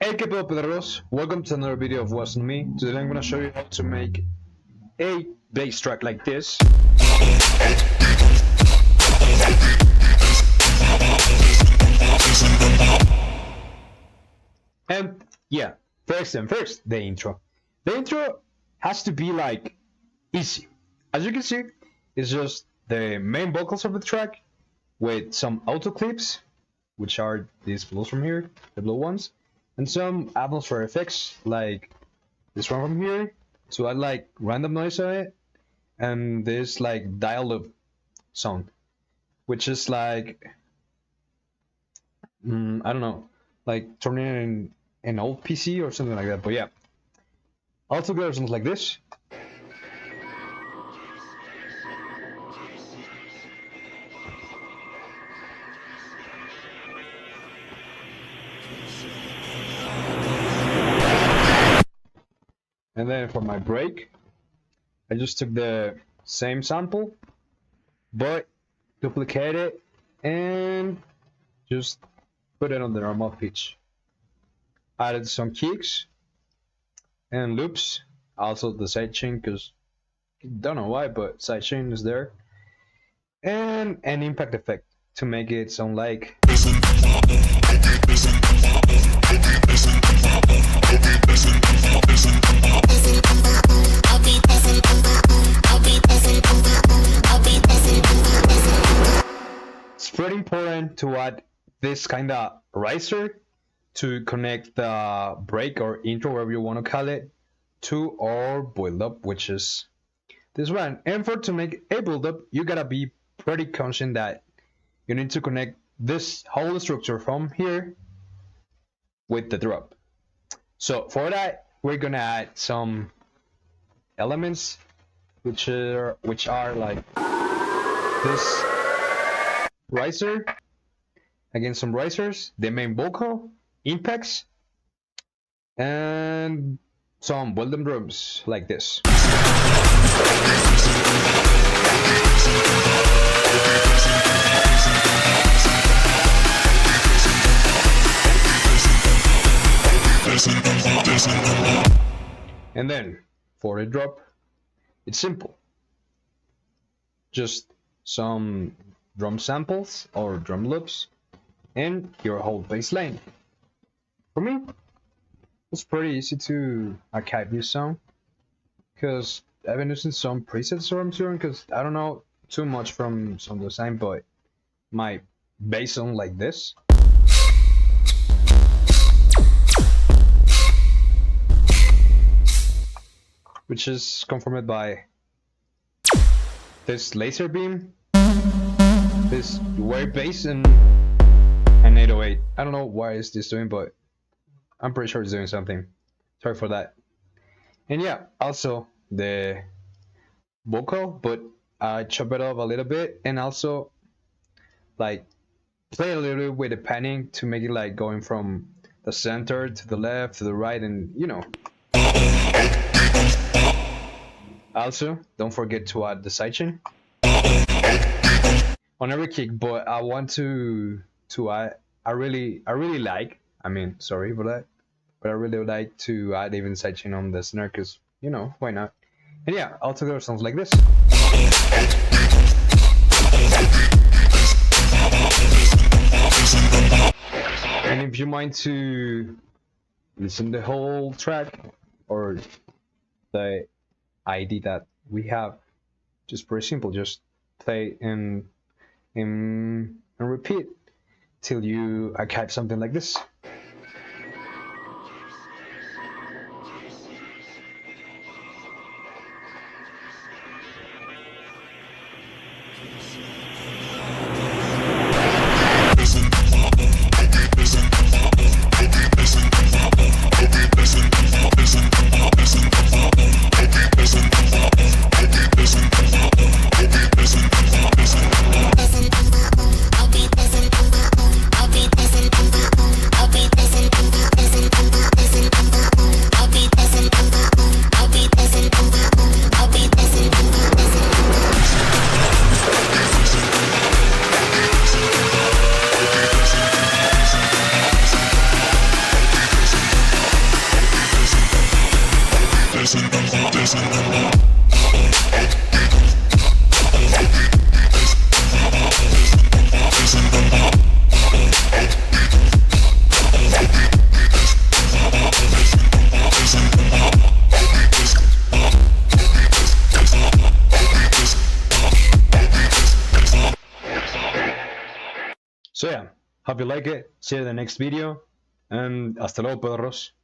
Hey, ¿qué pedo, pedreros? Welcome to another video of What's On Me. Today I'm gonna show you how to make a bass track like this. And yeah, first, the intro. The intro has to be like easy. As you can see, it's just the main vocals of the track with some auto clips, which are these blues from here, the blue ones, and some atmosphere effects like this one from here to add like random noise on it, and this like dial loop sound, which is like I don't know, like turning in an old PC or something like that. But yeah, altogether sounds like this. And then for my break, I just took the same sample, but duplicated it and just put it on the normal pitch. Added some kicks and loops, also the sidechain, because don't know why, but sidechain is there, and an impact effect to make it sound like. It's pretty important to add this kind of riser to connect the break or intro, whatever you want to call it, to our build up, which is this one. And for to make a build up, you gotta be pretty conscious that you need to connect this whole structure from here with the drop. So for that, we're gonna add some elements which are like this riser, again some risers, the main vocal, impacts, and some build-up drums like this. And then for the drop, it's simple. Just some drum samples or drum loops and your whole bass line. For me, it's pretty easy to archive this song because I've been using some presets or I'm sure, because I don't know too much from some design, but my bass sound like this. Which is confirmed by this laser beam, this wave bass, and an 808. I don't know why is this doing, but I'm pretty sure it's doing something. Sorry for that. And yeah, also the vocal, but I chop it up a little bit and also like play a little bit with the panning to make it like going from the center to the left to the right, and you know. Also, don't forget to add the sidechain on every kick. But I want to add. I really like. I mean, sorry for that, but I really would like to add even sidechain on the snare, because you know, why not? And yeah, altogether sounds like this. And if you mind to listen the whole track or the ID that we have, just pretty simple. Just play and repeat till you archive something like this. So yeah, hope you like it. See you in the next video. And hasta luego, perros.